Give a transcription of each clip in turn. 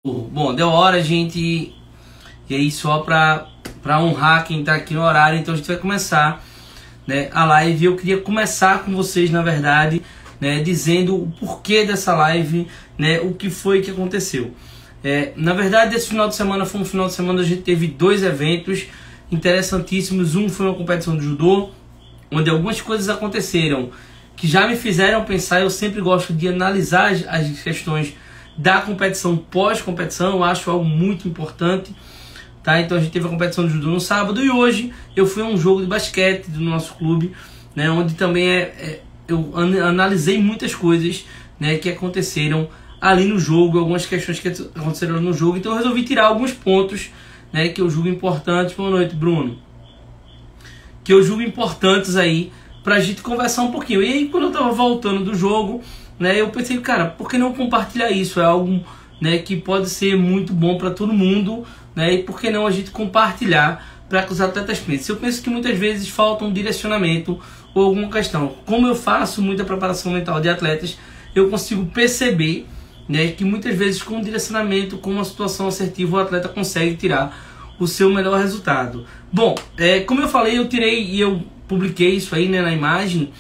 Bom, deu hora, gente. E aí, só pra honrar quem tá aqui no horário, então a gente vai começar, né, a live. Eu queria começar com vocês, na verdade, né, dizendo o porquê dessa live, né, o que foi que aconteceu. Na verdade, esse final de semana foi um final de semana, a gente teve dois eventos interessantíssimos. Um foi uma competição de judô, onde algumas coisas aconteceram que já me fizeram pensar. Eu sempre gosto de analisar as questões da competição pós-competição, eu acho algo muito importante, tá? Então a gente teve a competição de judô no sábado e hoje eu fui a um jogo de basquete do nosso clube, né, onde também eu analisei muitas coisas, né, que aconteceram ali no jogo, algumas questões que aconteceram no jogo. Então eu resolvi tirar alguns pontos, né, que eu julgo importantes. Boa noite, Bruno. Que eu julgo importantes aí pra gente conversar um pouquinho. E aí, quando eu tava voltando do jogo, né, eu pensei, cara, por que não compartilhar isso? É algo, né, que pode ser muito bom para todo mundo, né, e por que não a gente compartilhar para que os atletas pensem? Eu penso que muitas vezes falta um direcionamento ou alguma questão. Como eu faço muita preparação mental de atletas, eu consigo perceber, né, que muitas vezes com um direcionamento, com uma situação assertiva, o atleta consegue tirar o seu melhor resultado. Bom, como eu falei, eu tirei, e eu publiquei isso aí, né, na imagem,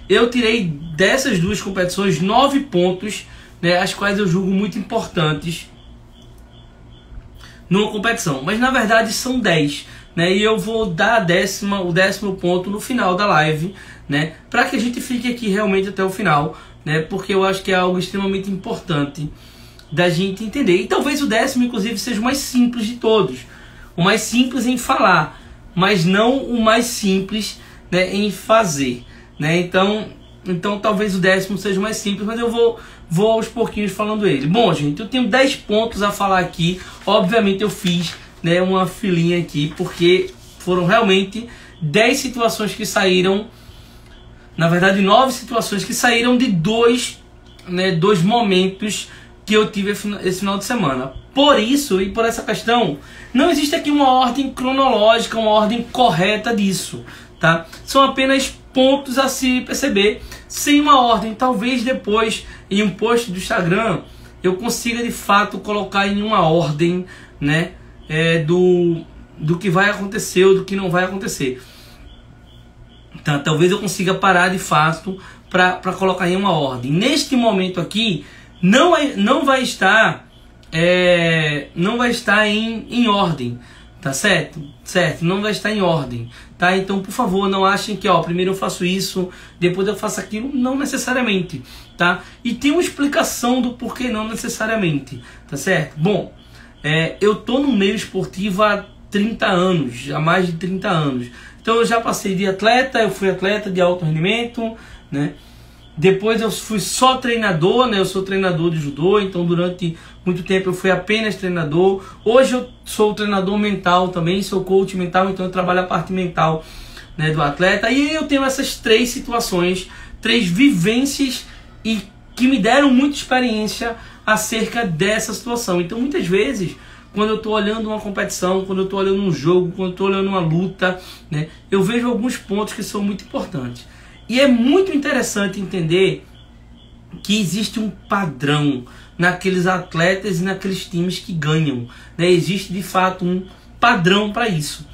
eu tirei dessas duas competições 9 pontos, né, as quais eu julgo muito importantes numa competição. Mas na verdade são 10, né, e eu vou dar o décimo ponto no final da live, né, para que a gente fique aqui realmente até o final, né, porque eu acho que é algo extremamente importante da gente entender. E talvez o décimo, inclusive, seja o mais simples de todos. O mais simples em falar, mas não o mais simples, né, em fazer. Né? Então talvez o décimo seja mais simples, mas eu vou aos pouquinhos falando ele. Bom, gente, eu tenho 10 pontos a falar aqui. Obviamente eu fiz, né, uma filinha aqui, porque foram realmente 10 situações que saíram, na verdade 9 situações que saíram de dois momentos que eu tive esse final de semana. Por isso, e por essa questão, não existe aqui uma ordem cronológica, uma ordem correta disso, tá? São apenas pontos a se perceber, sem uma ordem. Talvez depois, em um post do Instagram, eu consiga de fato colocar em uma ordem, né, do que vai acontecer ou do que não vai acontecer. Tá? Talvez eu consiga parar de fato para colocar em uma ordem. Neste momento aqui, não vai estar em ordem, tá certo? Certo, não vai estar em ordem, tá? Então, por favor, não achem que, primeiro eu faço isso, depois eu faço aquilo. Não necessariamente, tá? E tem uma explicação do porquê não necessariamente, tá certo? Bom, eu tô no meio esportivo há 30 anos, há mais de 30 anos. Então eu já passei de atleta, eu fui atleta de alto rendimento, né? Depois eu fui só treinador, né? Eu sou treinador de judô, então durante muito tempo eu fui apenas treinador. Hoje eu sou treinador mental também, sou coach mental, então eu trabalho a parte mental, né, do atleta. E eu tenho essas 3 situações, 3 vivências e que me deram muita experiência acerca dessa situação. Então muitas vezes, quando eu estou olhando uma competição, quando eu estou olhando um jogo, quando eu estou olhando uma luta, né, eu vejo alguns pontos que são muito importantes. E é muito interessante entender que existe um padrão naqueles atletas e naqueles times que ganham, né? Existe de fato um padrão para isso,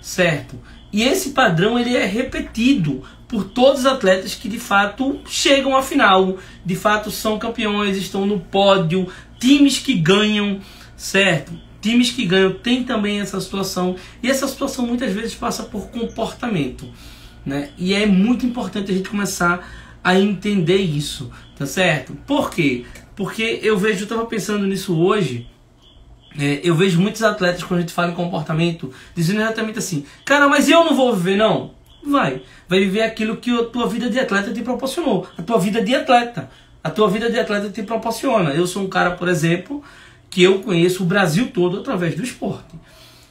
certo? E esse padrão ele é repetido por todos os atletas que de fato chegam à final, de fato são campeões, estão no pódio, times que ganham, certo? Times que ganham tem também essa situação, e essa situação muitas vezes passa por comportamento, né? E é muito importante a gente começar a entender isso, tá certo? Por quê? Porque eu estava pensando nisso hoje, eu vejo muitos atletas, quando a gente fala em comportamento, dizendo exatamente assim: cara, mas eu não vou viver, não. Vai viver aquilo que a tua vida de atleta te proporcionou, a tua vida de atleta te proporciona. Eu sou um cara, por exemplo, que eu conheço o Brasil todo através do esporte.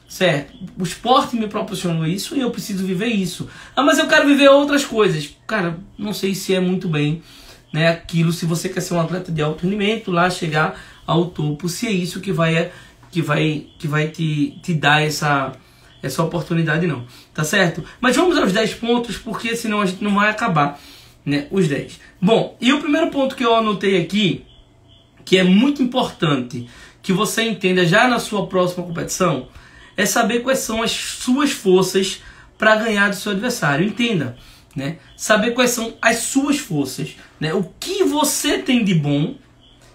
Certo? O esporte me proporcionou isso e eu preciso viver isso. Mas eu quero viver outras coisas. Cara, não sei se é muito bem, né, aquilo, se você quer ser um atleta de alto rendimento, lá chegar ao topo, se é isso que vai te dar essa oportunidade, não. Tá certo? Mas vamos aos 10 pontos, porque senão a gente não vai acabar, né, os 10. Bom, e o primeiro ponto que eu anotei aqui, que é muito importante, que você entenda já na sua próxima competição é saber quais são as suas forças para ganhar do seu adversário. Entenda, né? Saber quais são as suas forças, né? O que você tem de bom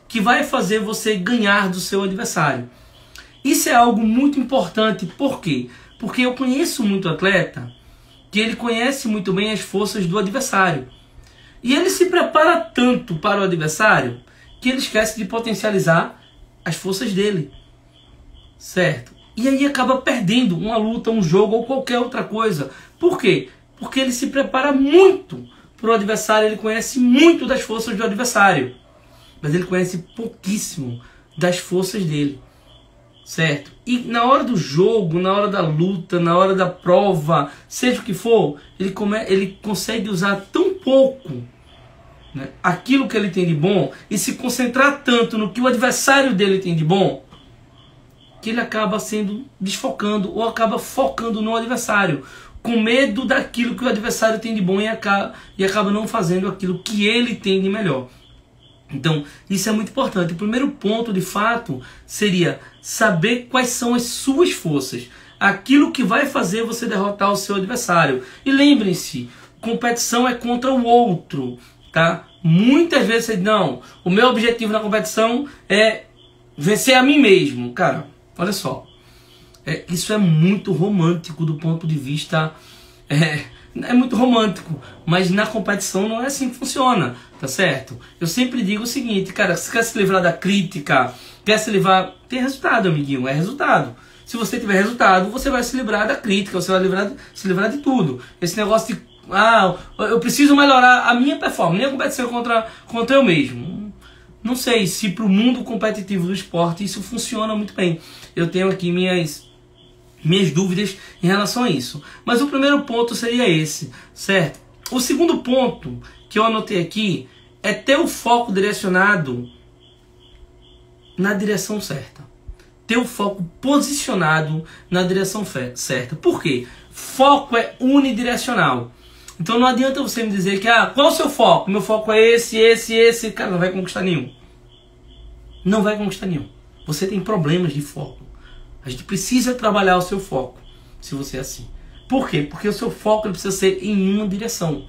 que vai fazer você ganhar do seu adversário. Isso é algo muito importante. Por quê? Porque eu conheço muito atleta que ele conhece muito bem as forças do adversário. E ele se prepara tanto para o adversário que ele esquece de potencializar as forças dele. Certo? E aí acaba perdendo uma luta, um jogo ou qualquer outra coisa. Por quê? Porque ele se prepara muito para o adversário, ele conhece muito das forças do adversário. Mas ele conhece pouquíssimo das forças dele. Certo? E na hora do jogo, na hora da luta, na hora da prova, seja o que for, ele consegue usar tão pouco, né, aquilo que ele tem de bom e se concentrar tanto no que o adversário dele tem de bom, que ele acaba sendo desfocando ou acaba focando no adversário, com medo daquilo que o adversário tem de bom e acaba não fazendo aquilo que ele tem de melhor. Então, isso é muito importante. O primeiro ponto, de fato, seria saber quais são as suas forças. Aquilo que vai fazer você derrotar o seu adversário. E lembrem-se, competição é contra o outro, tá? Muitas vezes você diz, não, o meu objetivo na competição é vencer a mim mesmo. Cara, olha só. Isso é muito romântico do ponto de vista... É muito romântico, mas na competição não é assim que funciona, tá certo? Eu sempre digo o seguinte, cara, se quer se livrar da crítica, quer se livrar... Tem resultado, amiguinho, é resultado. Se você tiver resultado, você vai se livrar da crítica, você vai se livrar de tudo. Esse negócio de, eu preciso melhorar a minha performance, minha competição contra eu mesmo. Não sei se para o mundo competitivo do esporte isso funciona muito bem. Eu tenho aqui minhas dúvidas em relação a isso. Mas o primeiro ponto seria esse, certo? O segundo ponto que eu anotei aqui é ter o foco direcionado na direção certa. Ter o foco posicionado na direção certa. Por quê? Foco é unidirecional. Então não adianta você me dizer que, qual é o seu foco? Meu foco é esse. Cara, não vai conquistar nenhum. Não vai conquistar nenhum. Você tem problemas de foco. A gente precisa trabalhar o seu foco, se você é assim. Por quê? Porque o seu foco ele precisa ser em uma direção.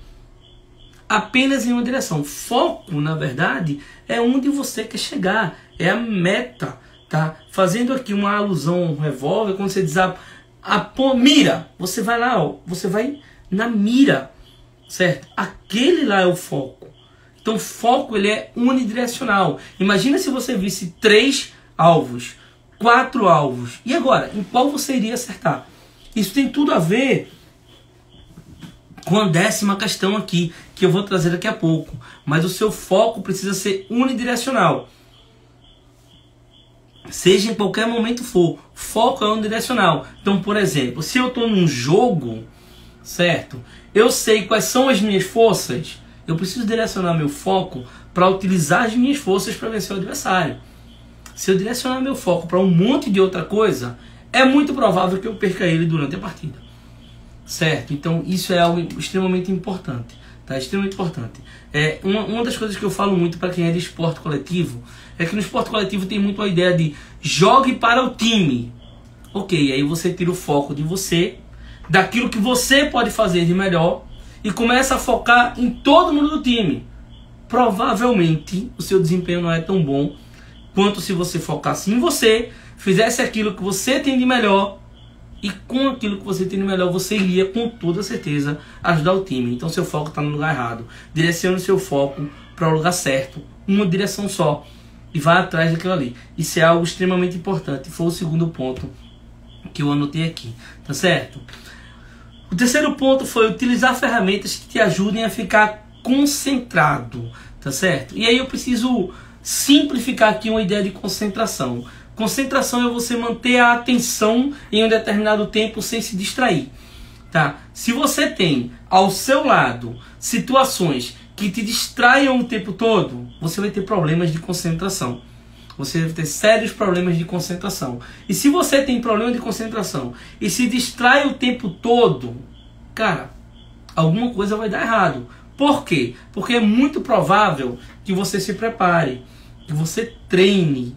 Apenas em uma direção. Foco, na verdade, é onde você quer chegar. É a meta, tá? Fazendo aqui uma alusão a um revólver, quando você diz mira, você vai lá, você vai na mira, certo? Aquele lá é o foco. Então, foco ele é unidirecional. Imagina se você visse 3 alvos. 4 alvos. E agora, em qual você iria acertar? Isso tem tudo a ver com a 10ª questão aqui, que eu vou trazer daqui a pouco. Mas o seu foco precisa ser unidirecional. Seja em qualquer momento for, foco é unidirecional. Então, por exemplo, se eu estou num jogo, certo? Eu sei quais são as minhas forças. Eu preciso direcionar meu foco para utilizar as minhas forças para vencer o adversário. Se eu direcionar meu foco para um monte de outra coisa, é muito provável que eu perca ele durante a partida. Certo? Então isso é algo extremamente importante. Tá? Extremamente importante. Uma das coisas que eu falo muito para quem é de esporte coletivo, é que no esporte coletivo tem muito a ideia de jogue para o time. Ok, aí você tira o foco de você, daquilo que você pode fazer de melhor, e começa a focar em todo mundo do time. Provavelmente o seu desempenho não é tão bom quanto se você focasse em você, fizesse aquilo que você tem de melhor, e com aquilo que você tem de melhor, você iria com toda certeza ajudar o time. Então seu foco está no lugar errado. Direcione seu foco para o lugar certo, uma direção só, e vá atrás daquilo ali. Isso é algo extremamente importante. Foi o segundo ponto que eu anotei aqui, tá certo? O terceiro ponto foi utilizar ferramentas que te ajudem a ficar concentrado, tá certo? E aí eu preciso simplificar aqui uma ideia de concentração. Concentração é você manter a atenção em um determinado tempo sem se distrair, tá? Se você tem ao seu lado situações que te distraiam o tempo todo, você vai ter problemas de concentração. Você vai ter sérios problemas de concentração. E se você tem problema de concentração e se distrai o tempo todo, cara, alguma coisa vai dar errado. Por quê? Porque é muito provável que você se prepare, que você treine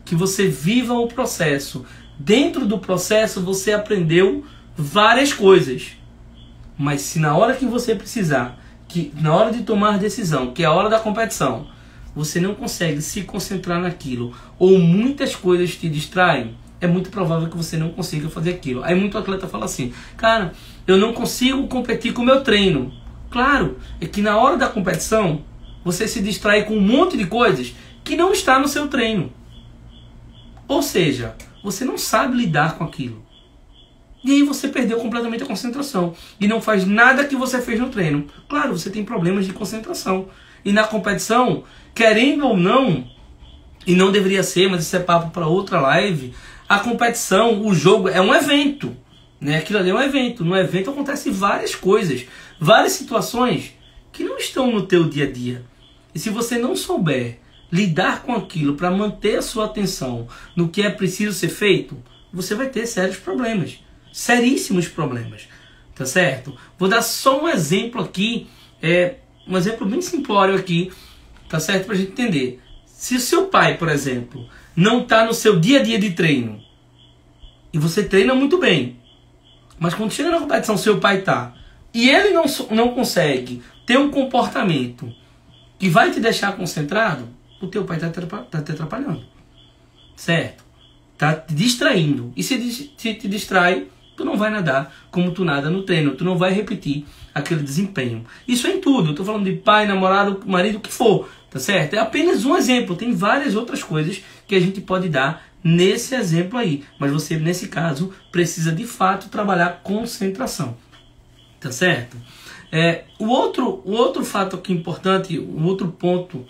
que você viva o processo. Dentro do processo você aprendeu várias coisas. Mas se na hora que você precisar, que na hora de tomar decisão, que é a hora da competição, você não consegue se concentrar naquilo, ou muitas coisas te distraem, é muito provável que você não consiga fazer aquilo. Aí muito atleta fala assim, cara, eu não consigo competir com o meu treino. Claro, é que na hora da competição, você se distrai com um monte de coisas que não está no seu treino. Ou seja, você não sabe lidar com aquilo. E aí você perdeu completamente a concentração. E não faz nada que você fez no treino. Claro, você tem problemas de concentração. E na competição, querendo ou não, e não deveria ser, mas isso é papo para outra live, a competição, o jogo é um evento. Né? Aquilo ali é um evento. No evento acontecem várias coisas, várias situações que não estão no teu dia a dia. E se você não souber lidar com aquilo para manter a sua atenção no que é preciso ser feito, você vai ter sérios problemas. Seríssimos problemas. Tá certo? Vou dar só um exemplo aqui, um exemplo bem simplório aqui, tá certo? Pra gente entender. Se o seu pai, por exemplo, não está no seu dia a dia de treino, e você treina muito bem, mas quando chega na competição, seu pai tá, e ele não consegue ter um comportamento que vai te deixar concentrado, o teu pai tá te atrapalhando. Certo? Tá te distraindo. E se te distrai, tu não vai nadar como tu nada no treino. Tu não vai repetir aquele desempenho. Isso é em tudo. Eu tô falando de pai, namorado, marido, o que for. Tá certo? É apenas um exemplo. Tem várias outras coisas que a gente pode dar nesse exemplo aí. Mas você, nesse caso, precisa de fato trabalhar concentração. Tá certo? O outro fato aqui importante, o outro ponto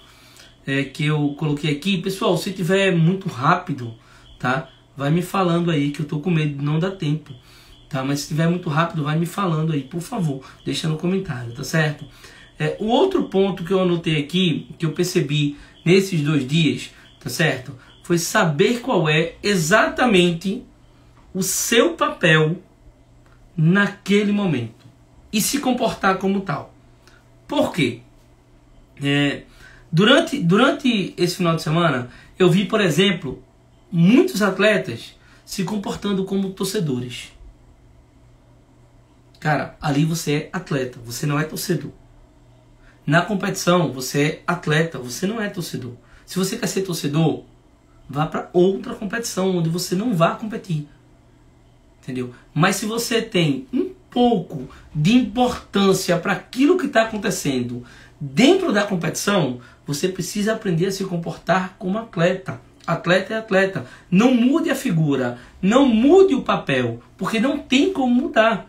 que eu coloquei aqui, pessoal, se tiver muito rápido, tá? Vai me falando aí, que eu tô com medo de não dar tempo, tá? Mas se tiver muito rápido, vai me falando aí, por favor, deixa no comentário, tá certo? O outro ponto que eu anotei aqui, que eu percebi nesses 2 dias, tá certo? Foi saber qual é exatamente o seu papel naquele momento e se comportar como tal. Por quê? Durante esse final de semana, eu vi, por exemplo, muitos atletas se comportando como torcedores. Cara, ali você é atleta, você não é torcedor. Na competição, você é atleta, você não é torcedor. Se você quer ser torcedor, vá para outra competição, onde você não vai competir. Entendeu? Mas se você tem um pouco de importância para aquilo que está acontecendo dentro da competição, você precisa aprender a se comportar como atleta. Atleta é atleta. Não mude a figura, não mude o papel, porque não tem como mudar.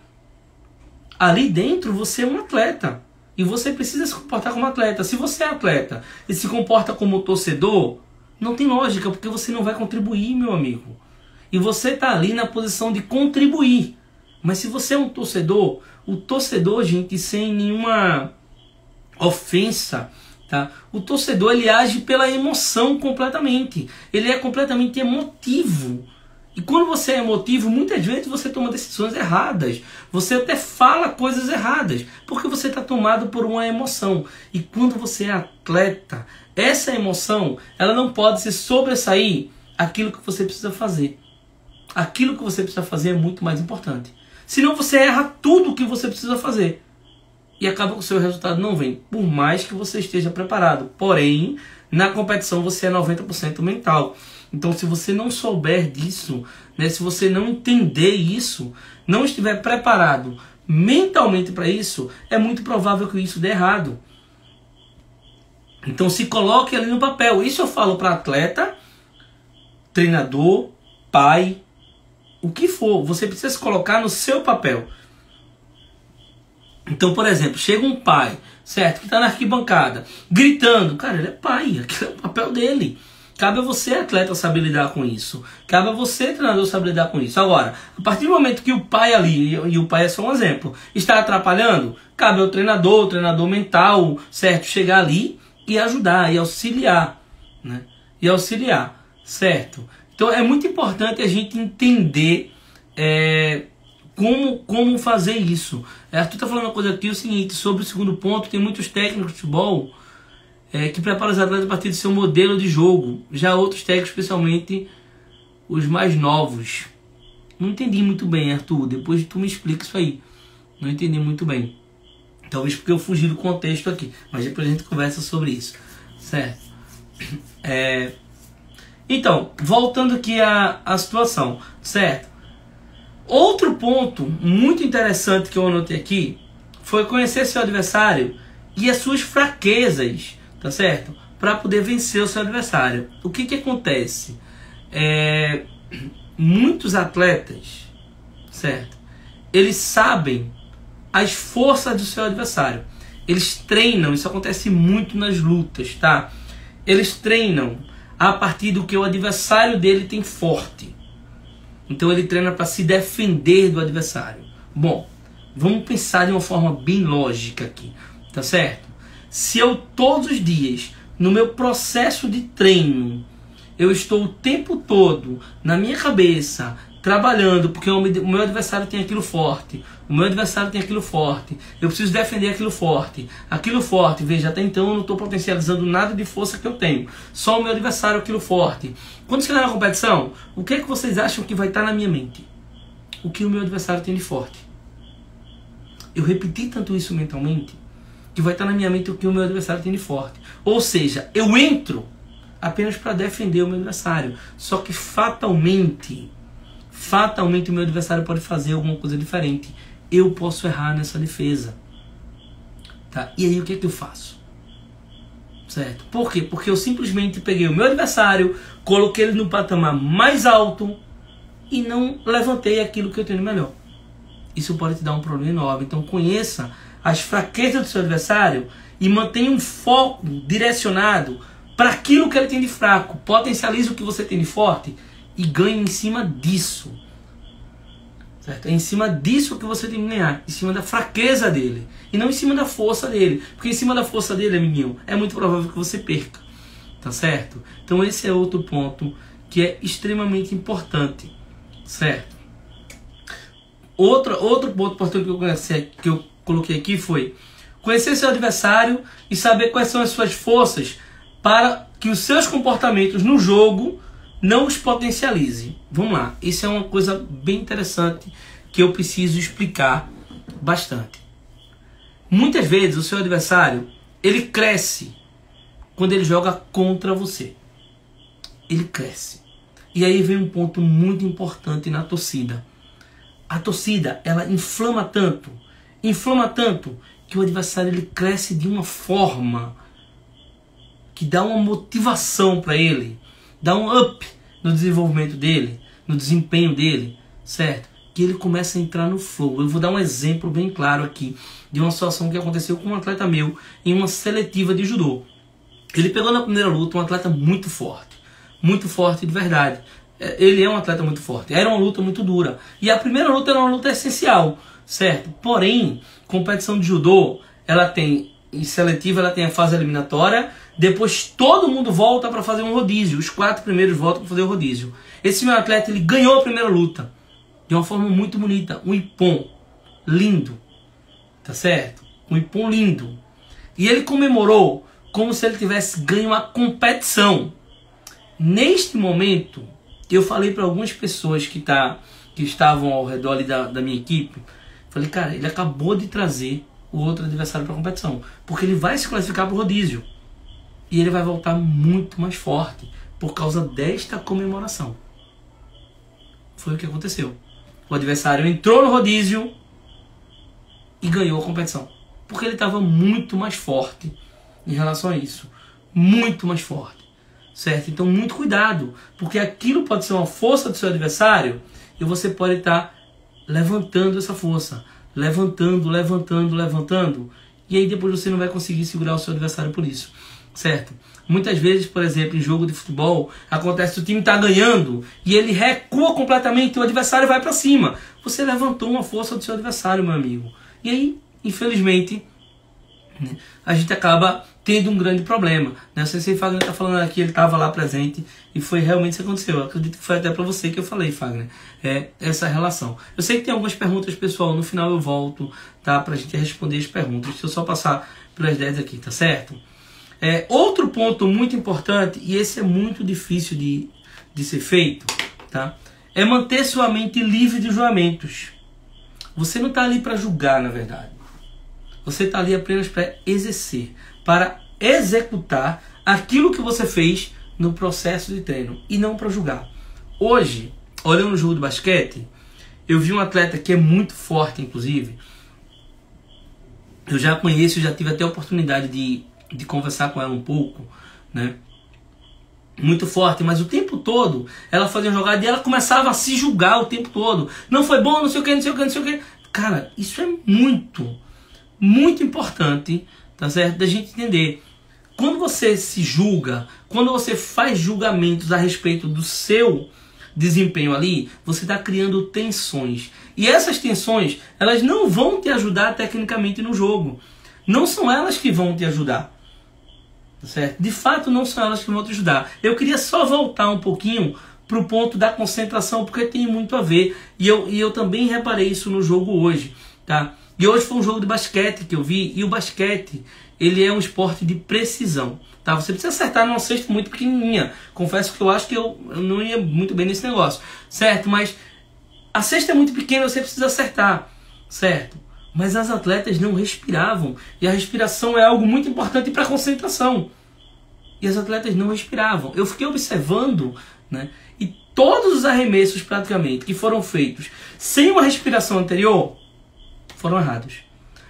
Ali dentro você é um atleta e você precisa se comportar como atleta. Se você é atleta e se comporta como torcedor, não tem lógica, porque você não vai contribuir, meu amigo. E você está ali na posição de contribuir. Mas se você é um torcedor, o torcedor, gente, sem nenhuma ofensa, tá? O torcedor, ele age pela emoção completamente. Ele é completamente emotivo. E quando você é emotivo, muitas vezes você toma decisões erradas. Você até fala coisas erradas, porque você está tomado por uma emoção. E quando você é atleta, essa emoção, ela não pode se sobressair aquilo que você precisa fazer. Aquilo que você precisa fazer é muito mais importante. Senão você erra tudo o que você precisa fazer. E acaba que o seu resultado não vem, por mais que você esteja preparado. Porém, na competição você é 90% mental. Então, se você não souber disso, né, se você não entender isso, não estiver preparado mentalmente para isso, é muito provável que isso dê errado. Então, se coloque ali no papel. Isso eu falo para atleta, treinador, pai, o que for. Você precisa se colocar no seu papel. Então, por exemplo, chega um pai, certo, que está na arquibancada, gritando. Cara, ele é pai, aquele é o papel dele. Cabe a você, atleta, saber lidar com isso. Cabe a você, treinador, saber lidar com isso. Agora, a partir do momento que o pai ali, e o pai é só um exemplo, está atrapalhando, cabe ao treinador, o treinador mental, certo, chegar ali e ajudar, e auxiliar, né? E auxiliar, certo? Então, é muito importante a gente entender como fazer isso. Tu está falando uma coisa aqui, o seguinte, sobre o segundo ponto, tem muitos técnicos de futebol que prepara os atletas a partir do seu modelo de jogo. Já outros técnicos, especialmente os mais novos. Não entendi muito bem, Arthur. Depois tu me explica isso aí. Não entendi muito bem. Talvez porque eu fugi do contexto aqui. Mas depois a gente conversa sobre isso. Certo? Então, voltando aqui à situação. Certo? Outro ponto muito interessante que eu anotei aqui foi conhecer seu adversário e as suas fraquezas. Tá certo? Para poder vencer o seu adversário. O que acontece? Muitos atletas, certo? Eles sabem as forças do seu adversário. Eles treinam, isso acontece muito nas lutas, tá? Eles treinam a partir do que o adversário dele tem forte. Então ele treina para se defender do adversário. Bom, vamos pensar de uma forma bem lógica aqui, tá certo? Se eu todos os dias, no meu processo de treino, eu estou o tempo todo na minha cabeça trabalhando porque o meu adversário tem aquilo forte, o meu adversário tem aquilo forte, eu preciso defender aquilo forte, veja, até então eu não estou potencializando nada de força que eu tenho, só o meu adversário aquilo forte. Quando chegar na competição, o que é que vocês acham que vai estar na minha mente? O que o meu adversário tem de forte. Eu repeti tanto isso mentalmente que vai estar na minha mente o que o meu adversário tem de forte. Ou seja, eu entro apenas para defender o meu adversário. Só que fatalmente o meu adversário pode fazer alguma coisa diferente. Eu posso errar nessa defesa. Tá? E aí o que é que eu faço? Certo? Por quê? Porque eu simplesmente peguei o meu adversário, coloquei ele no patamar mais alto e não levantei aquilo que eu tenho de melhor. Isso pode te dar um problema enorme. Então conheça as fraquezas do seu adversário e mantenha um foco direcionado para aquilo que ele tem de fraco. Potencialize o que você tem de forte e ganhe em cima disso. Certo? É em cima disso que você tem que ganhar. Em cima da fraqueza dele. E não em cima da força dele. Porque em cima da força dele, amiguinho, é muito provável que você perca. Tá certo? Então esse é outro ponto que é extremamente importante. Certo? Outro ponto importante que eu coloquei aqui foi conhecer seu adversário e saber quais são as suas forças para que os seus comportamentos no jogo não os potencialize. Vamos lá, isso é uma coisa bem interessante que eu preciso explicar bastante. Muitas vezes o seu adversário, ele cresce quando ele joga contra você. Ele cresce. E aí vem um ponto muito importante na torcida. A torcida, ela inflama tanto que o adversário ele cresce de uma forma que dá uma motivação para ele, dá um up no desenvolvimento dele, no desempenho dele, certo? Que ele começa a entrar no flow. Eu vou dar um exemplo bem claro aqui de uma situação que aconteceu com um atleta meu em uma seletiva de judô. Ele pegou na primeira luta um atleta muito forte de verdade. Ele é um atleta muito forte. Era uma luta muito dura. E a primeira luta era uma luta essencial, certo? Porém, competição de judô, ela tem, em seletiva, ela tem a fase eliminatória. Depois todo mundo volta para fazer um rodízio. Os 4 primeiros voltam para fazer o rodízio. Esse meu atleta, ele ganhou a primeira luta de uma forma muito bonita. Um ippon lindo. Tá certo? Um ippon lindo. E ele comemorou como se ele tivesse ganho a competição. Neste momento, eu falei para algumas pessoas que estavam ao redor ali da minha equipe. Falei, cara, ele acabou de trazer o outro adversário para a competição. Porque ele vai se classificar para o rodízio. E ele vai voltar muito mais forte por causa desta comemoração. Foi o que aconteceu. O adversário entrou no rodízio e ganhou a competição. Porque ele estava muito mais forte em relação a isso. Muito mais forte. Certo? Então muito cuidado. Porque aquilo pode ser uma força do seu adversário e você pode estar levantando essa força. Levantando. E aí depois você não vai conseguir segurar o seu adversário por isso. Certo? Muitas vezes, por exemplo, em jogo de futebol, acontece que o time está ganhando e ele recua completamente e o adversário vai para cima. Você levantou uma força do seu adversário, meu amigo. E aí, infelizmente, né, a gente acaba tendo um grande problema. Né? O Sensei Fagner está falando aqui, ele estava lá presente e foi realmente isso que aconteceu. Eu acredito que foi até para você que eu falei, Fagner. Essa relação. Eu sei que tem algumas perguntas, pessoal. No final eu volto, tá? Para a gente responder as perguntas. Deixa eu só passar pelas 10 aqui, tá certo? Outro ponto muito importante, e esse é muito difícil de ser feito, tá? É manter sua mente livre de julgamentos. Você não está ali para julgar, na verdade. Você está ali apenas para exercer, para executar aquilo que você fez no processo de treino e não para julgar. Hoje, olhando o jogo de basquete, eu vi um atleta que é muito forte, inclusive. Eu já conheço, já tive até a oportunidade de conversar com ela um pouco, né? Muito forte, mas o tempo todo ela fazia uma jogada e ela começava a se julgar o tempo todo. Não foi bom, não sei o que, não sei o que, não sei o que. Cara, isso é muito importante, tá certo? Da gente entender. Quando você se julga, quando você faz julgamentos a respeito do seu desempenho ali, você está criando tensões. E essas tensões, elas não vão te ajudar tecnicamente no jogo. Não são elas que vão te ajudar. Certo? De fato, não são elas que vão te ajudar. Eu queria só voltar um pouquinho para o ponto da concentração, porque tem muito a ver. E eu também reparei isso no jogo hoje. Tá? E hoje foi um jogo de basquete que eu vi. E o basquete, ele é um esporte de precisão. Tá? Você precisa acertar numa cesta muito pequenininha. Confesso que eu acho que eu não ia muito bem nesse negócio. Certo? Mas a cesta é muito pequena, você precisa acertar. Certo? Mas as atletas não respiravam. E a respiração é algo muito importante para a concentração. E as atletas não respiravam. Eu fiquei observando, né? E todos os arremessos praticamente que foram feitos sem uma respiração anterior foram errados.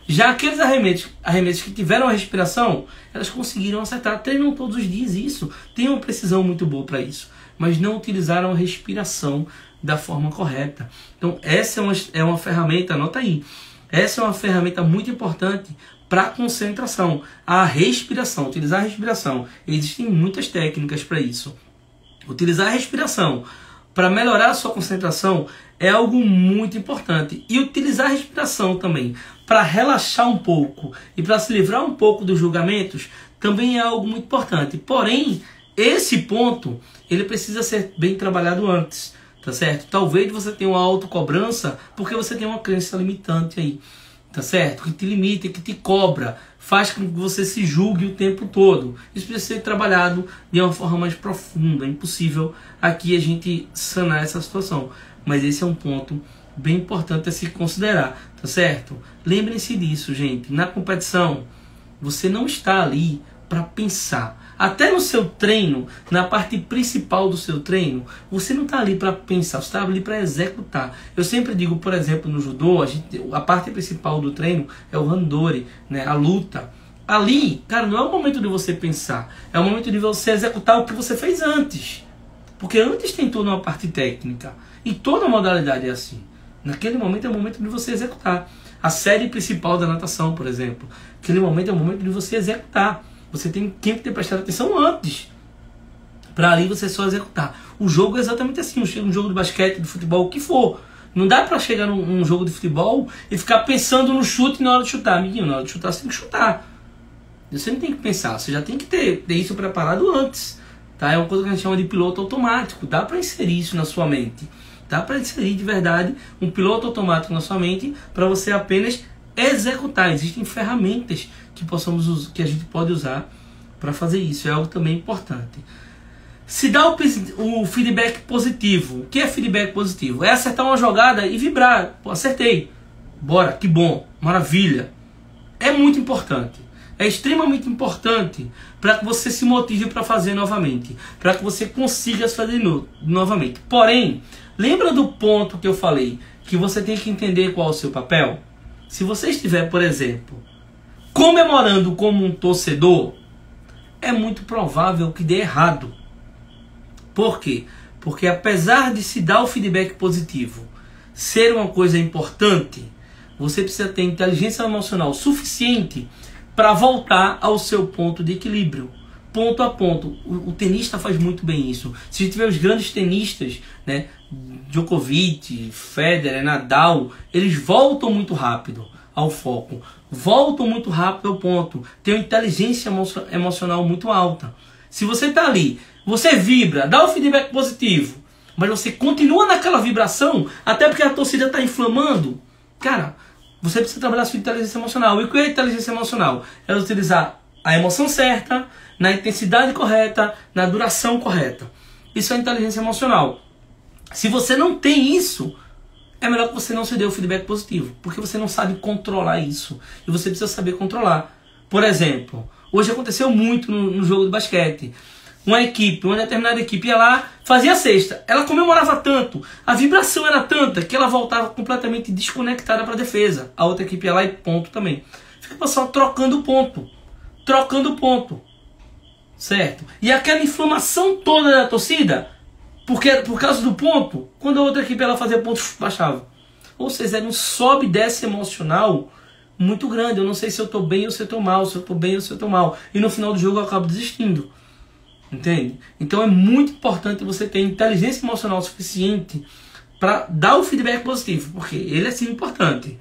Já aqueles arremessos que tiveram a respiração, elas conseguiram acertar. Treinam todos os dias isso. Tem uma precisão muito boa para isso. Mas não utilizaram a respiração da forma correta. Então essa é uma ferramenta, anota aí. Essa é uma ferramenta muito importante para a concentração. A respiração, utilizar a respiração. Existem muitas técnicas para isso. Utilizar a respiração para melhorar a sua concentração é algo muito importante. E utilizar a respiração também para relaxar um pouco e para se livrar um pouco dos julgamentos também é algo muito importante. Porém, esse ponto ele precisa ser bem trabalhado antes. Tá certo? Talvez você tenha uma autocobrança porque você tem uma crença limitante aí. Tá certo? Que te limita, que te cobra, faz com que você se julgue o tempo todo. Isso precisa ser trabalhado de uma forma mais profunda. É impossível aqui a gente sanar essa situação. Mas esse é um ponto bem importante a se considerar. Tá certo? Lembrem-se disso, gente. Na competição, você não está ali para pensar. Até no seu treino, na parte principal do seu treino, você não está ali para pensar, você está ali para executar. Eu sempre digo, por exemplo, no judô, a parte principal do treino é o randori, né, a luta. Ali, cara, não é o momento de você pensar, é o momento de você executar o que você fez antes. Porque antes tem toda uma parte técnica. E toda modalidade é assim. Naquele momento é o momento de você executar. A série principal da natação, por exemplo. Aquele momento é o momento de você executar. Você tem que ter prestado atenção antes. Para ali você só executar. O jogo é exatamente assim. Um jogo de basquete, de futebol, o que for. Não dá para chegar num jogo de futebol e ficar pensando no chute na hora de chutar. Amiguinho, na hora de chutar você tem que chutar. Você não tem que pensar. Você já tem que ter isso preparado antes. Tá? É uma coisa que a gente chama de piloto automático. Dá para inserir isso na sua mente. Dá para inserir de verdade um piloto automático na sua mente para você apenas executar. Existem ferramentas que a gente pode usar para fazer isso. É algo também importante. Se dá o feedback positivo. O que é feedback positivo? É acertar uma jogada e vibrar. Pô, acertei. Bora, que bom. Maravilha. É muito importante. É extremamente importante para que você se motive para fazer novamente. Para que você consiga fazer novamente. Porém, lembra do ponto que eu falei? Que você tem que entender qual é o seu papel? Se você estiver, por exemplo, comemorando como um torcedor, é muito provável que dê errado. Por quê? Porque apesar de se dar o feedback positivo ser uma coisa importante, você precisa ter inteligência emocional suficiente para voltar ao seu ponto de equilíbrio. Ponto a ponto. O tenista faz muito bem isso. Se a gente tiver os grandes tenistas, né, Djokovic, Federer, Nadal, eles voltam muito rápido ao foco. Voltam muito rápido ao ponto. Tem uma inteligência emocional muito alta. Se você está ali, você vibra, dá o feedback positivo, mas você continua naquela vibração, até porque a torcida está inflamando, cara, você precisa trabalhar a sua inteligência emocional. E o que é inteligência emocional? É utilizar a emoção certa, na intensidade correta, na duração correta. Isso é inteligência emocional. Se você não tem isso, é melhor que você não se dê o feedback positivo, porque você não sabe controlar isso. E você precisa saber controlar. Por exemplo, hoje aconteceu muito no jogo de basquete. Uma determinada equipe ia lá, fazia a cesta. Ela comemorava tanto, a vibração era tanta, que ela voltava completamente desconectada para a defesa. A outra equipe ia lá e ponto também. Fica só trocando ponto. Certo? E aquela inflamação toda da torcida, porque por causa do ponto, quando a outra equipe ela fazia ponto, baixava. Ou seja, era um sobe e desce emocional muito grande. Eu não sei se eu estou bem ou se eu estou mal, se eu estou bem ou se eu estou mal. E no final do jogo eu acabo desistindo. Entende? Então é muito importante você ter inteligência emocional suficiente para dar o feedback positivo, porque ele é sim importante.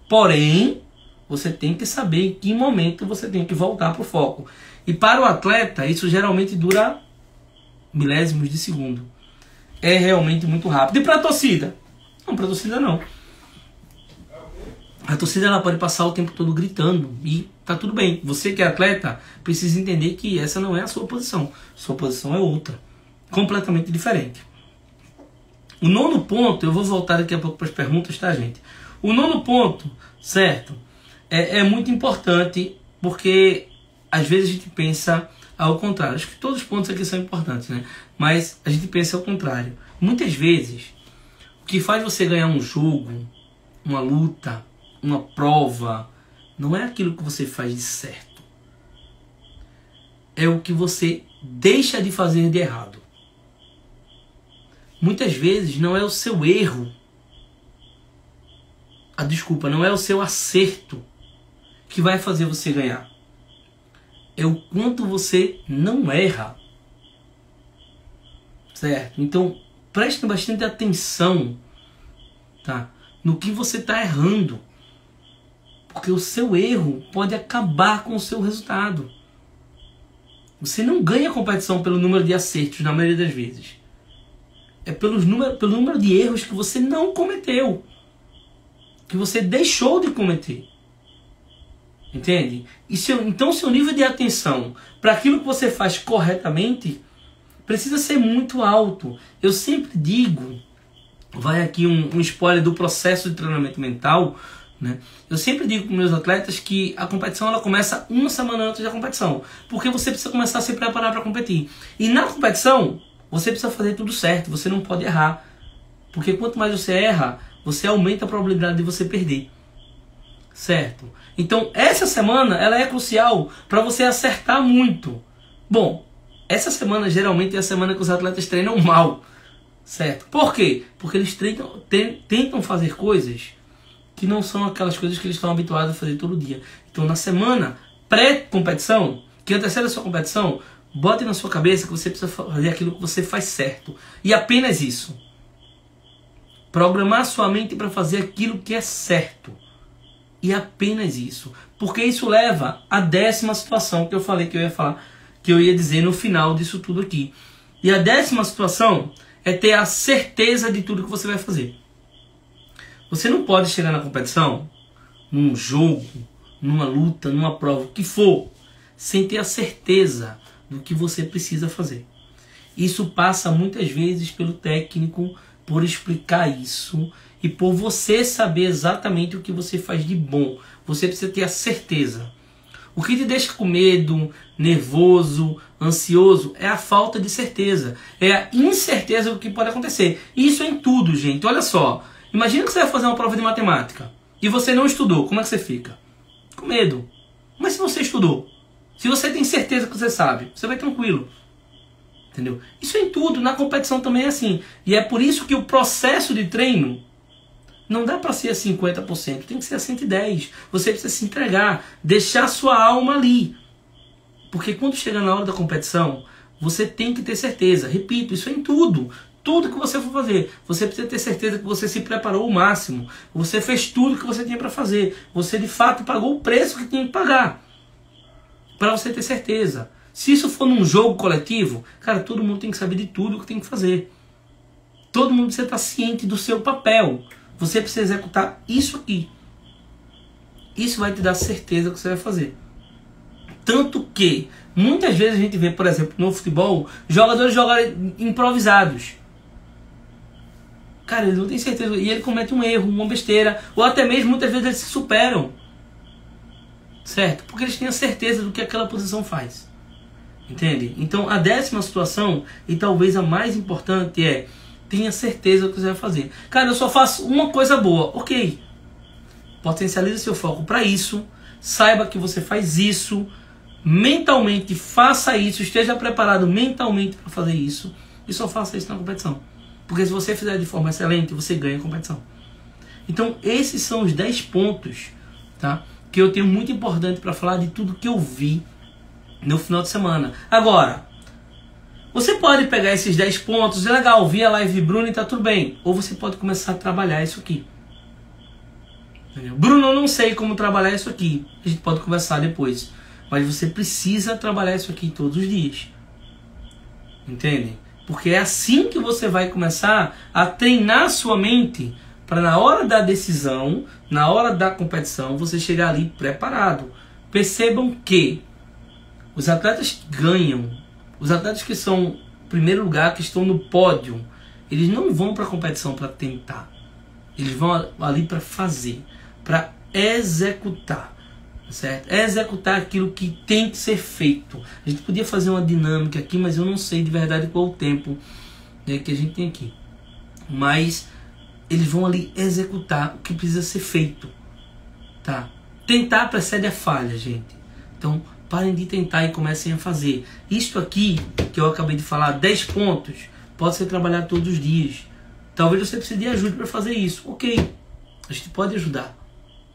Porém, você tem que saber em que momento você tem que voltar para o foco. E para o atleta, isso geralmente dura milésimos de segundo. É realmente muito rápido. E para a torcida? Não, para a torcida não. A torcida ela pode passar o tempo todo gritando e tá tudo bem. Você que é atleta precisa entender que essa não é a sua posição. Sua posição é outra, completamente diferente. O nono ponto, eu vou voltar daqui a pouco para as perguntas, tá, gente? O nono ponto, certo? É muito importante porque às vezes a gente pensa ao contrário. Acho que todos os pontos aqui são importantes, né? Mas a gente pensa ao contrário. Muitas vezes, o que faz você ganhar um jogo, uma luta, uma prova, não é aquilo que você faz de certo. É o que você deixa de fazer de errado. Muitas vezes não é o seu erro. Não é o seu acerto que vai fazer você ganhar. É o quanto você não erra. Certo? Então, prestem bastante atenção, tá? No que você está errando. Porque o seu erro pode acabar com o seu resultado. Você não ganha a competição pelo número de acertos, na maioria das vezes. É pelo número de erros que você não cometeu. Que você deixou de cometer. Entende? Então, seu nível de atenção para aquilo que você faz corretamente precisa ser muito alto. Eu sempre digo, vai aqui um spoiler do processo de treinamento mental, né? Eu sempre digo para meus atletas que a competição ela começa uma semana antes da competição, porque você precisa começar a se preparar para competir. E na competição, você precisa fazer tudo certo, você não pode errar. Porque quanto mais você erra, você aumenta a probabilidade de você perder. Certo? Então, essa semana ela é crucial para você acertar muito. Bom, essa semana geralmente é a semana que os atletas treinam mal. Certo? Por quê? Porque eles tentam fazer coisas que não são aquelas coisas que eles estão habituados a fazer todo dia. Então, na semana pré-competição, que antecede a sua competição, bote na sua cabeça que você precisa fazer aquilo que você faz certo. E apenas isso. Programar sua mente para fazer aquilo que é certo. E apenas isso. Porque isso leva à 10ª situação que eu falei que eu ia falar, que eu ia dizer no final disso tudo aqui. E a 10ª situação é ter a certeza de tudo que você vai fazer. Você não pode chegar na competição, num jogo, numa luta, numa prova, o que for, sem ter a certeza do que você precisa fazer. Isso passa muitas vezes pelo técnico, por explicar isso e por você saber exatamente o que você faz de bom. Você precisa ter a certeza. O que te deixa com medo, nervoso, ansioso é a falta de certeza. É a incerteza do que pode acontecer. Isso é em tudo, gente. Olha só. Imagina que você vai fazer uma prova de matemática e você não estudou. Como é que você fica? Com medo. Mas se você estudou, se você tem certeza que você sabe, você vai tranquilo. Entendeu? Isso é em tudo. Na competição também é assim. E é por isso que o processo de treino não dá para ser a 50%. Tem que ser a 110%. Você precisa se entregar. Deixar sua alma ali. Porque quando chega na hora da competição, você tem que ter certeza. Repito, isso é em tudo. Tudo que você for fazer, você precisa ter certeza que você se preparou o máximo. Você fez tudo que você tinha para fazer. Você de fato pagou o preço que tinha que pagar. Para você ter certeza. Se isso for num jogo coletivo, cara, todo mundo tem que saber de tudo que tem que fazer. Todo mundo precisa estar ciente do seu papel. Você precisa executar isso aqui. Isso vai te dar certeza que você vai fazer. Tanto que muitas vezes a gente vê, por exemplo, no futebol, jogadores jogarem improvisados. Cara, ele não tem certeza, e ele comete um erro, uma besteira, ou até mesmo muitas vezes eles se superam. Certo? Porque eles têm a certeza do que aquela posição faz. Entende? Então a 10ª situação, e talvez a mais importante, é: tenha certeza do que você vai fazer. Cara, eu só faço uma coisa boa. Ok. Potencialize seu foco para isso. Saiba que você faz isso. Mentalmente faça isso. Esteja preparado mentalmente para fazer isso. E só faça isso na competição. Porque se você fizer de forma excelente, você ganha a competição. Então esses são os 10 pontos, tá, que eu tenho muito importante para falar de tudo que eu vi no final de semana. Agora, você pode pegar esses 10 pontos, é legal, vi a live Bruno e tá tudo bem. Ou você pode começar a trabalhar isso aqui. Entendeu? Bruno, eu não sei como trabalhar isso aqui. A gente pode conversar depois. Mas você precisa trabalhar isso aqui todos os dias. Entende? Porque é assim que você vai começar a treinar sua mente para na hora da decisão, na hora da competição, você chegar ali preparado. Percebam que os atletas que ganham, os atletas que são primeiro lugar, que estão no pódio, eles não vão para a competição para tentar. Eles vão ali para fazer, para executar, certo? Executar aquilo que tem que ser feito. A gente podia fazer uma dinâmica aqui, mas eu não sei de verdade qual o tempo, né, que a gente tem aqui. Mas eles vão ali executar o que precisa ser feito, tá? Tentar precede a falha, gente. Então, parem de tentar e comecem a fazer. Isto aqui, que eu acabei de falar, 10 pontos, pode ser trabalhado todos os dias. Talvez você precise de ajuda para fazer isso. Ok, a gente pode ajudar.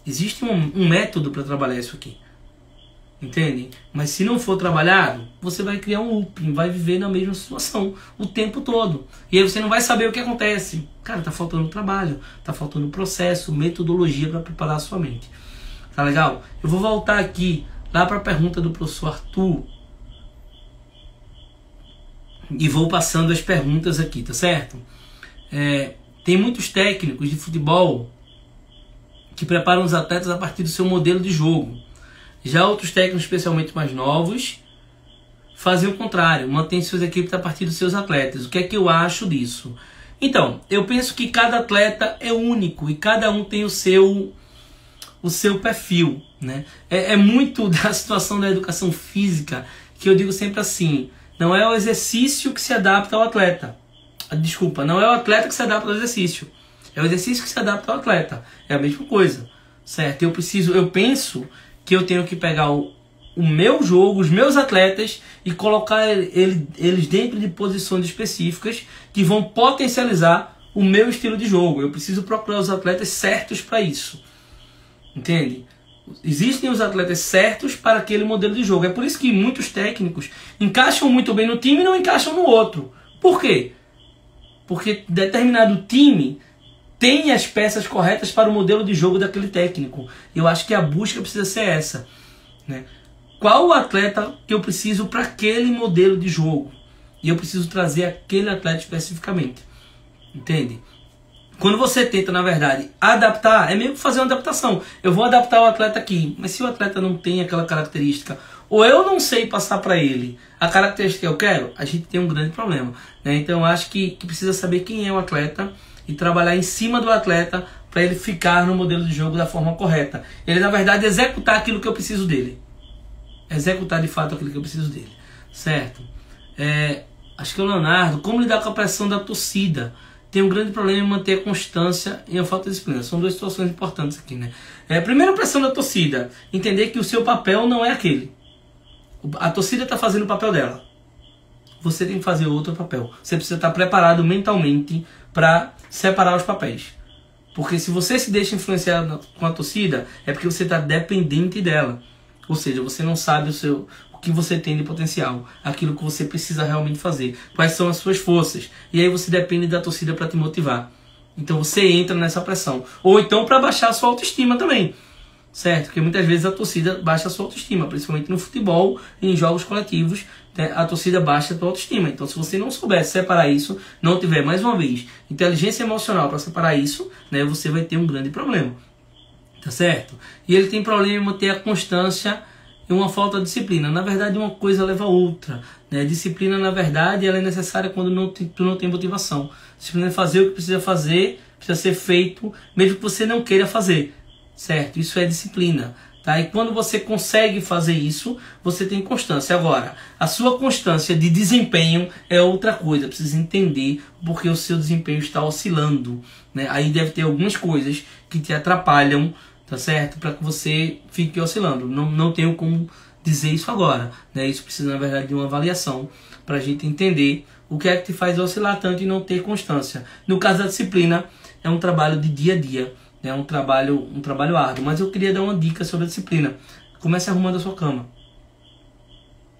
Existe um método para trabalhar isso aqui. Entende? Mas se não for trabalhado, você vai criar um looping, vai viver na mesma situação o tempo todo. E aí você não vai saber o que acontece. Cara, tá faltando trabalho, tá faltando processo, metodologia para preparar a sua mente. Tá legal? Eu vou voltar aqui lá para a pergunta do professor Arthur. E vou passando as perguntas aqui, tá certo? Tem muitos técnicos de futebol que preparam os atletas a partir do seu modelo de jogo. Já outros técnicos, especialmente mais novos, fazem o contrário, mantêm suas equipes a partir dos seus atletas. O que é que eu acho disso? Então, eu penso que cada atleta é único e cada um tem o seu perfil, né? É muito da situação da educação física que eu digo sempre assim: não é o exercício que se adapta ao atleta. Desculpa, não é o atleta que se adapta ao exercício. É o exercício que se adapta ao atleta. É a mesma coisa, certo? Eu penso que eu tenho que pegar o meu jogo, os meus atletas, e colocar eles dentro de posições específicas que vão potencializar o meu estilo de jogo. Eu preciso procurar os atletas certos para isso. Entende? Existem os atletas certos para aquele modelo de jogo. É por isso que muitos técnicos encaixam muito bem no time e não encaixam no outro. Por quê? Porque determinado time tem as peças corretas para o modelo de jogo daquele técnico. Eu acho que a busca precisa ser essa, né? Qual o atleta que eu preciso para aquele modelo de jogo? E eu preciso trazer aquele atleta especificamente. Entende? Quando você tenta, na verdade, adaptar, é mesmo fazer uma adaptação. Eu vou adaptar o atleta aqui, mas se o atleta não tem aquela característica, ou eu não sei passar para ele a característica que eu quero, a gente tem um grande problema, né? Então eu acho que precisa saber quem é o atleta e trabalhar em cima do atleta para ele ficar no modelo de jogo da forma correta. Ele, na verdade, executar aquilo que eu preciso dele. Executar de fato aquilo que eu preciso dele. Certo? Acho que é o Leonardo. Como lidar com a pressão da torcida? Tem um grande problema em manter a constância e a falta de disciplina. São duas situações importantes aqui, né? Primeiro, a pressão da torcida. Entender que o seu papel não é aquele. A torcida está fazendo o papel dela. Você tem que fazer outro papel. Você precisa estar preparado mentalmente para separar os papéis. Porque se você se deixa influenciar com a torcida, é porque você está dependente dela. Ou seja, você não sabe o que você tem de potencial, aquilo que você precisa realmente fazer, quais são as suas forças. E aí você depende da torcida para te motivar. Então você entra nessa pressão. Ou então para baixar a sua autoestima também. Certo? Porque muitas vezes a torcida baixa a sua autoestima, principalmente no futebol e em jogos coletivos, né? A torcida baixa a sua autoestima. Então se você não souber separar isso, não tiver, mais uma vez, inteligência emocional para separar isso, né, você vai ter um grande problema. Tá certo? E ele tem problema em manter a constância e uma falta de disciplina. Na verdade, uma coisa leva a outra, né? Disciplina, na verdade, ela é necessária quando tu não tem motivação. Disciplina é fazer o que precisa fazer, precisa ser feito, mesmo que você não queira fazer, certo? Isso é disciplina. Tá? E quando você consegue fazer isso, você tem constância. Agora, a sua constância de desempenho é outra coisa. Precisa entender porque o seu desempenho está oscilando, né? Aí deve ter algumas coisas que te atrapalham, tá certo? Para que você fique oscilando. Não tenho como dizer isso agora, né? Isso precisa, na verdade, de uma avaliação para a gente entender o que é que te faz oscilar tanto e não ter constância. No caso da disciplina, é um trabalho de dia a dia. É um trabalho árduo, mas eu queria dar uma dica sobre a disciplina. Comece arrumando a sua cama.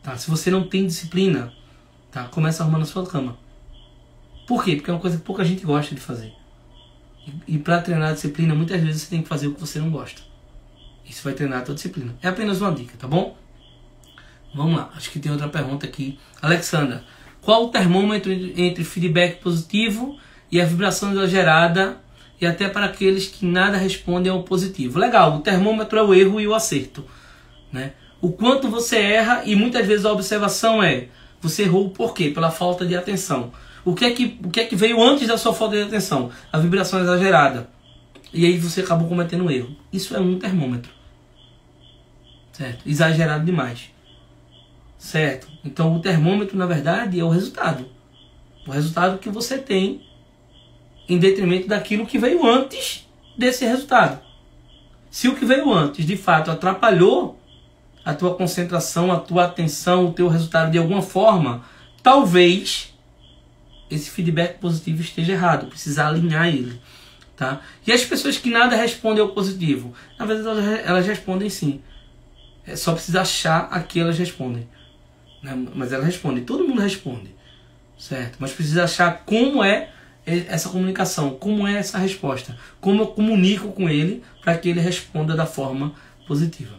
Tá? Se você não tem disciplina, tá? Comece arrumando a sua cama. Por quê? Porque é uma coisa que pouca gente gosta de fazer. E para treinar a disciplina, muitas vezes você tem que fazer o que você não gosta. Isso vai treinar a tua disciplina. É apenas uma dica, tá bom? Vamos lá, acho que tem outra pergunta aqui. Alexandra, qual o termômetro entre feedback positivo e a vibração exagerada, e até para aqueles que nada respondem ao positivo? Legal, o termômetro é o erro e o acerto, né? O quanto você erra, e muitas vezes a observação é, você errou por quê? Pela falta de atenção. O que é que veio antes da sua falta de atenção? A vibração exagerada. E aí você acabou cometendo um erro. Isso é um termômetro, certo? Exagerado demais, certo? Então o termômetro, na verdade, é o resultado. O resultado que você tem em detrimento daquilo que veio antes desse resultado. Se o que veio antes, de fato, atrapalhou a tua concentração, a tua atenção, o teu resultado de alguma forma, talvez esse feedback positivo esteja errado, precisa alinhar ele, tá? E as pessoas que nada respondem ao positivo, na verdade elas respondem sim. É só precisa achar a que elas respondem, né? Mas elas respondem, todo mundo responde, certo? Mas precisa achar como é essa comunicação, como é essa resposta, como eu comunico com ele para que ele responda da forma positiva.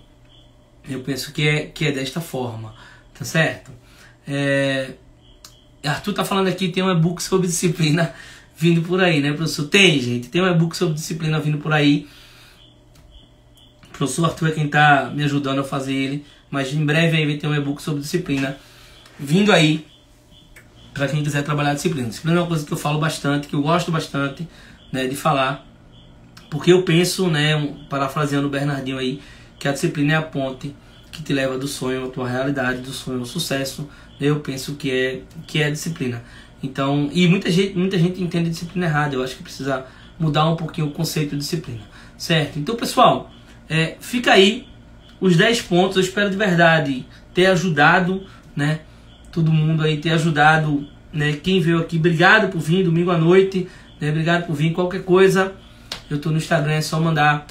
Eu penso que é desta forma, tá certo? Arthur tá falando aqui, tem um e-book sobre disciplina vindo por aí, né, professor? Tem, gente, tem um e-book sobre disciplina vindo por aí. O professor Arthur é quem tá me ajudando a fazer ele, mas em breve aí vai ter um e-book sobre disciplina vindo aí, para quem quiser trabalhar a disciplina. Disciplina é uma coisa que eu falo bastante, que eu gosto bastante, né, de falar, porque eu penso, né, parafraseando o Bernardinho aí, que a disciplina é a ponte que te leva do sonho à tua realidade, do sonho ao sucesso. Eu penso que é a disciplina. Então, e muita gente entende disciplina errada. Eu acho que precisa mudar um pouquinho o conceito de disciplina, certo? Então, pessoal, fica aí os 10 pontos. Eu espero de verdade ter ajudado, né, todo mundo aí, ter ajudado, né, quem veio aqui. Obrigado por vir domingo à noite, né, obrigado por vir. Qualquer coisa, eu tô no Instagram, é só mandar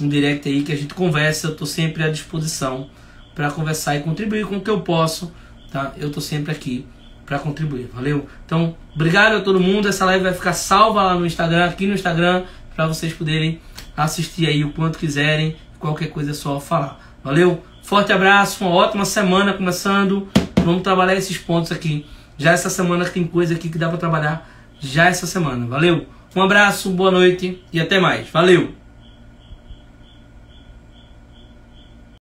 um direct aí que a gente conversa. Eu tô sempre à disposição para conversar e contribuir com o que eu posso, tá? Eu tô sempre aqui para contribuir, valeu? Então, obrigado a todo mundo. Essa live vai ficar salva lá no Instagram, aqui no Instagram, para vocês poderem assistir aí o quanto quiserem. Qualquer coisa é só falar, valeu? Forte abraço, uma ótima semana começando. Vamos trabalhar esses pontos aqui. Já essa semana tem coisa aqui que dá para trabalhar já essa semana, valeu? Um abraço, boa noite e até mais, valeu!